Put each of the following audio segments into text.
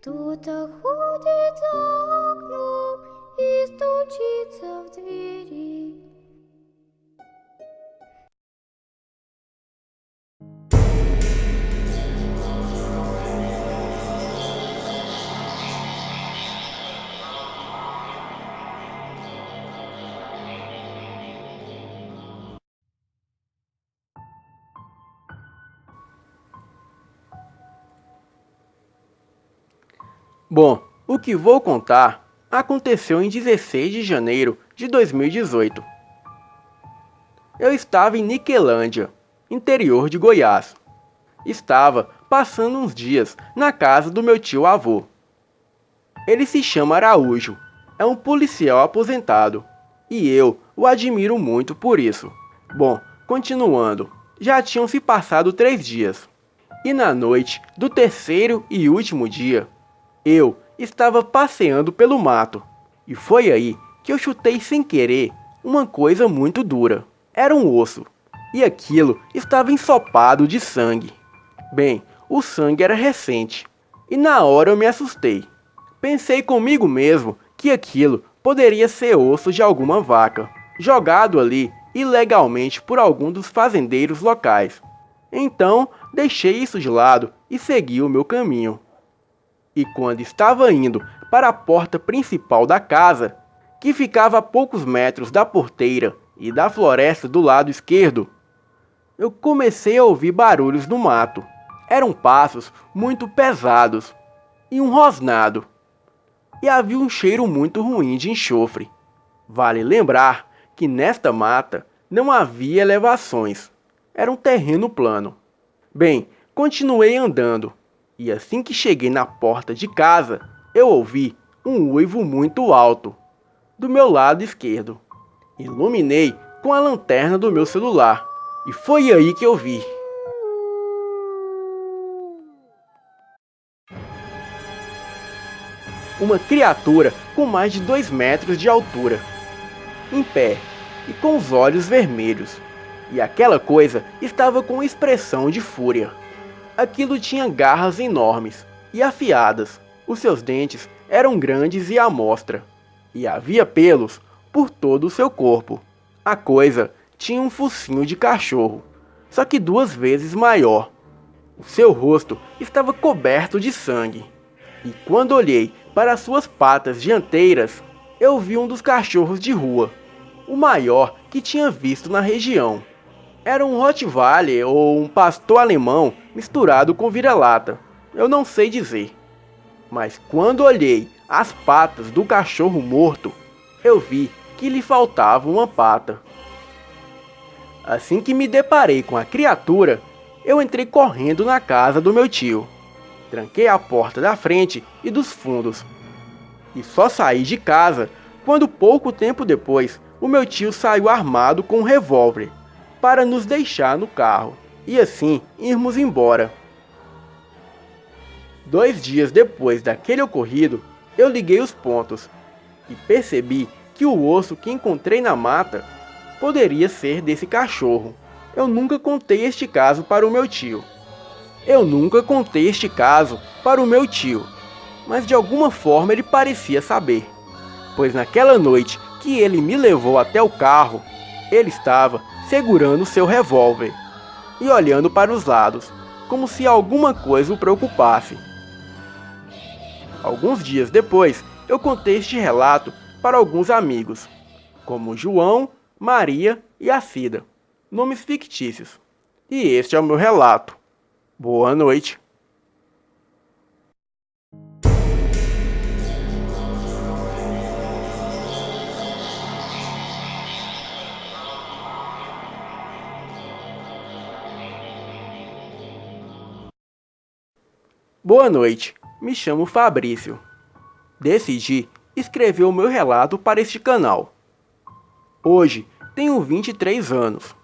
Кто-то ходит за окном и стучится в двери. Bom, o que vou contar aconteceu em 16 de janeiro de 2018. Eu estava em Niquelândia, interior de Goiás. Estava passando uns dias na casa do meu tio-avô. Ele se chama Araújo, é um policial aposentado, e eu o admiro muito por isso. Bom, continuando, já tinham se passado 3 dias, e na noite do terceiro e último dia, eu estava passeando pelo mato, e foi aí que eu chutei sem querer uma coisa muito dura. Era um osso, e aquilo estava ensopado de sangue. Bem, o sangue era recente, e na hora eu me assustei. Pensei comigo mesmo que aquilo poderia ser osso de alguma vaca, jogado ali ilegalmente por algum dos fazendeiros locais. Então, deixei isso de lado e segui o meu caminho. E quando estava indo para a porta principal da casa, que ficava a poucos metros da porteira e da floresta do lado esquerdo, eu comecei a ouvir barulhos no mato. Eram passos muito pesados e um rosnado. E havia um cheiro muito ruim de enxofre. Vale lembrar que nesta mata não havia elevações. Era um terreno plano. Bem, continuei andando. E assim que cheguei na porta de casa, eu ouvi um uivo muito alto, do meu lado esquerdo. Iluminei com a lanterna do meu celular, e foi aí que eu vi. Uma criatura com mais de 2 metros de altura, em pé e com os olhos vermelhos. E aquela coisa estava com expressão de fúria. Aquilo tinha garras enormes e afiadas. Os seus dentes eram grandes e à mostra, e havia pelos por todo o seu corpo. A coisa tinha um focinho de cachorro, só que 2 vezes maior. O seu rosto estava coberto de sangue. E quando olhei para suas patas dianteiras, eu vi um dos cachorros de rua, o maior que tinha visto na região. Era um Rottweiler ou um pastor alemão misturado com vira-lata, eu não sei dizer. Mas quando olhei as patas do cachorro morto, eu vi que lhe faltava uma pata. Assim que me deparei com a criatura, eu entrei correndo na casa do meu tio. Tranquei a porta da frente e dos fundos. E só saí de casa quando pouco tempo depois o meu tio saiu armado com um revólver para nos deixar no carro e assim irmos embora. 2 dias depois daquele ocorrido, eu liguei os pontos e percebi que o osso que encontrei na mata poderia ser desse cachorro. Eu nunca contei este caso para o meu tio. Mas de alguma forma ele parecia saber, pois naquela noite que ele me levou até o carro, ele estava segurando seu revólver e olhando para os lados, como se alguma coisa o preocupasse. Alguns dias depois, eu contei este relato para alguns amigos, como João, Maria e Acida, nomes fictícios. E este é o meu relato. Boa noite. Boa noite, me chamo Fabrício. Decidi escrever o meu relato para este canal. Hoje tenho 23 anos.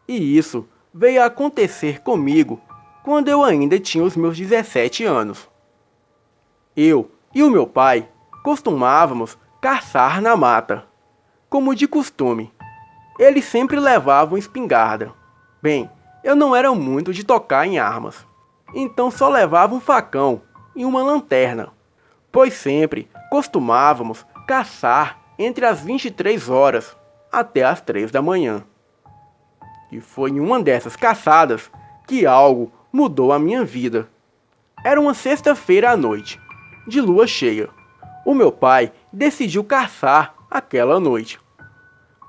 E isso veio a acontecer comigo quando eu ainda tinha os meus 17 anos. Eu e o meu pai costumávamos caçar na mata, como de costume. Eles sempre levavam espingarda. Bem, eu não era muito de tocar em armas, então só levava um facão e uma lanterna, pois sempre costumávamos caçar entre as 23 horas até as 3 da manhã. E foi em uma dessas caçadas que algo mudou a minha vida. Era uma sexta-feira à noite, de lua cheia. O meu pai decidiu caçar aquela noite.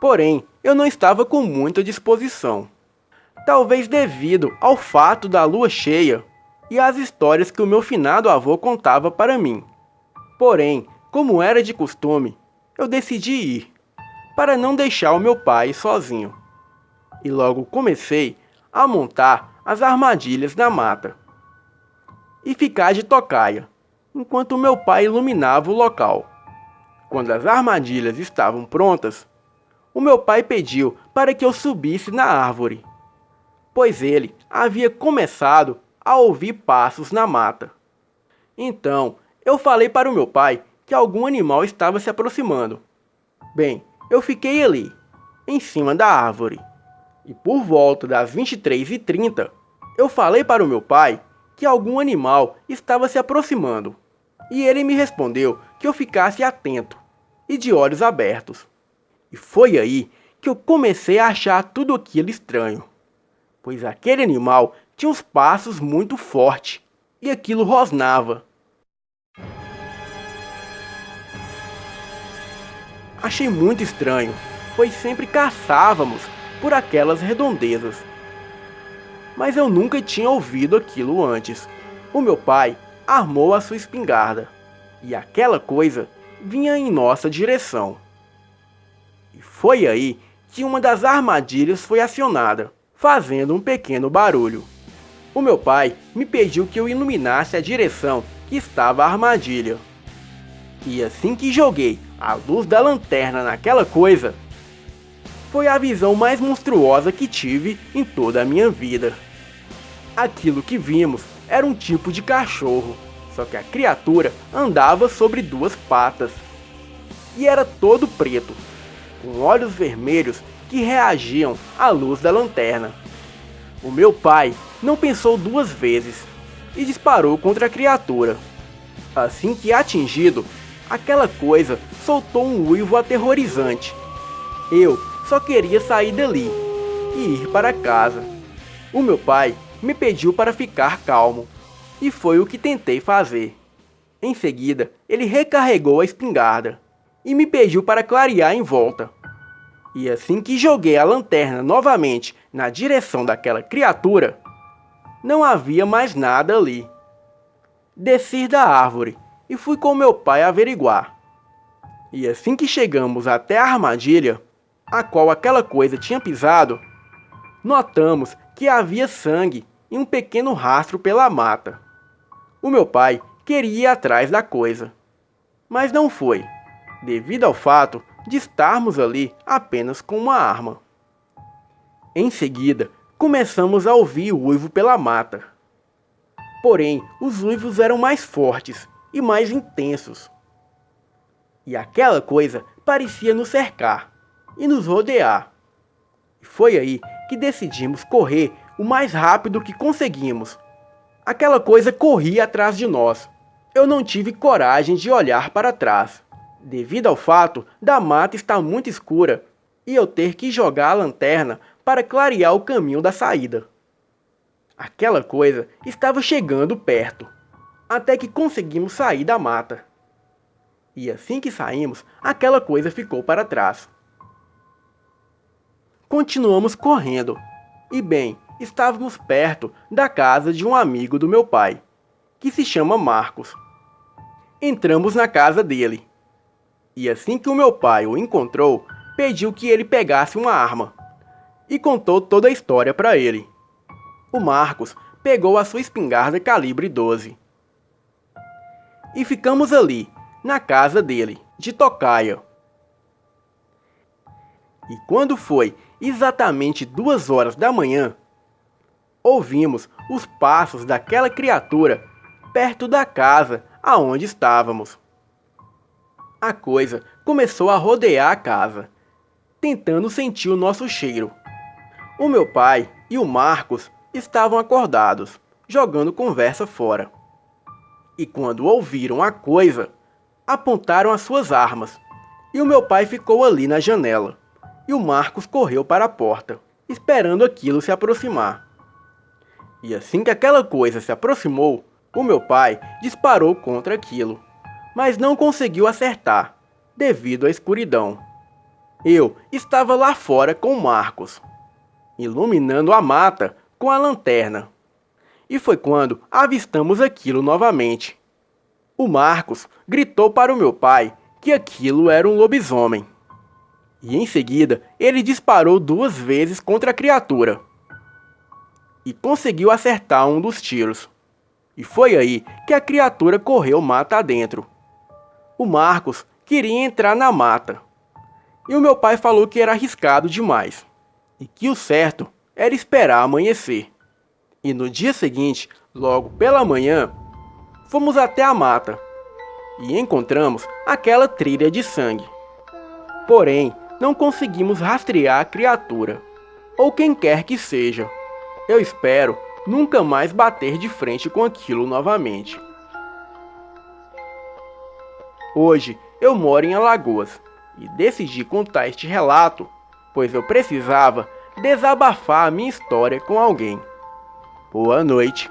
Porém, eu não estava com muita disposição. Talvez devido ao fato da lua cheia e às histórias que o meu finado avô contava para mim. Porém, como era de costume, eu decidi ir, para não deixar o meu pai sozinho. E logo comecei a montar as armadilhas na mata e ficar de tocaia, enquanto meu pai iluminava o local. Quando as armadilhas estavam prontas, o meu pai pediu para que eu subisse na árvore, pois ele havia começado a ouvir passos na mata. Então, eu falei para o meu pai que algum animal estava se aproximando. Bem, eu fiquei ali, em cima da árvore, e por volta das 23h30, eu falei para o meu pai que algum animal estava se aproximando, e ele me respondeu que eu ficasse atento e de olhos abertos. E foi aí que eu comecei a achar tudo aquilo estranho, pois aquele animal tinha os passos muito fortes e aquilo rosnava. Achei muito estranho, pois sempre caçávamos por aquelas redondezas. Mas eu nunca tinha ouvido aquilo antes. O meu pai armou a sua espingarda e aquela coisa vinha em nossa direção. E foi aí que uma das armadilhas foi acionada, fazendo um pequeno barulho. O meu pai me pediu que eu iluminasse a direção que estava a armadilha. E assim que joguei a luz da lanterna naquela coisa, foi a visão mais monstruosa que tive em toda a minha vida. Aquilo que vimos era um tipo de cachorro, só que a criatura andava sobre duas patas. E era todo preto, com olhos vermelhos que reagiam à luz da lanterna. O meu pai não pensou duas vezes e disparou contra a criatura. Assim que atingido, aquela coisa soltou um uivo aterrorizante. Eu só queria sair dali e ir para casa. O meu pai me pediu para ficar calmo, e foi o que tentei fazer. Em seguida, ele recarregou a espingarda e me pediu para clarear em volta. E assim que joguei a lanterna novamente na direção daquela criatura, não havia mais nada ali. Desci da árvore e fui com meu pai averiguar. E assim que chegamos até a armadilha, a qual aquela coisa tinha pisado, notamos que havia sangue e um pequeno rastro pela mata. O meu pai queria ir atrás da coisa, mas não foi, devido ao fato de estarmos ali apenas com uma arma. Em seguida, começamos a ouvir o uivo pela mata. Porém, os uivos eram mais fortes e mais intensos. E aquela coisa parecia nos cercar e nos rodear. E foi aí que decidimos correr o mais rápido que conseguimos. Aquela coisa corria atrás de nós. Eu não tive coragem de olhar para trás, devido ao fato da mata estar muito escura e eu ter que jogar a lanterna para clarear o caminho da saída. Aquela coisa estava chegando perto, até que conseguimos sair da mata. E assim que saímos, aquela coisa ficou para trás. Continuamos correndo, e bem, estávamos perto da casa de um amigo do meu pai, que se chama Marcos. Entramos na casa dele, e assim que o meu pai o encontrou, pediu que ele pegasse uma arma, e contou toda a história para ele. O Marcos pegou a sua espingarda calibre 12. E ficamos ali, na casa dele, de tocaia. E quando foi exatamente 2 horas da manhã, ouvimos os passos daquela criatura perto da casa aonde estávamos. A coisa começou a rodear a casa, tentando sentir o nosso cheiro. O meu pai e o Marcos estavam acordados, jogando conversa fora. E quando ouviram a coisa, apontaram as suas armas. E o meu pai ficou ali na janela. E o Marcos correu para a porta, esperando aquilo se aproximar. E assim que aquela coisa se aproximou, o meu pai disparou contra aquilo, mas não conseguiu acertar, devido à escuridão. Eu estava lá fora com o Marcos, iluminando a mata com a lanterna. E foi quando avistamos aquilo novamente. O Marcos gritou para o meu pai que aquilo era um lobisomem. E em seguida, ele disparou 2 vezes contra a criatura. E conseguiu acertar um dos tiros. E foi aí que a criatura correu mata adentro. O Marcos queria entrar na mata. E o meu pai falou que era arriscado demais. E que o certo era esperar amanhecer. E no dia seguinte, logo pela manhã, fomos até a mata. E encontramos aquela trilha de sangue. Porém, não conseguimos rastrear a criatura, ou quem quer que seja. Eu espero nunca mais bater de frente com aquilo novamente. Hoje eu moro em Alagoas e decidi contar este relato, pois eu precisava desabafar a minha história com alguém. Boa noite.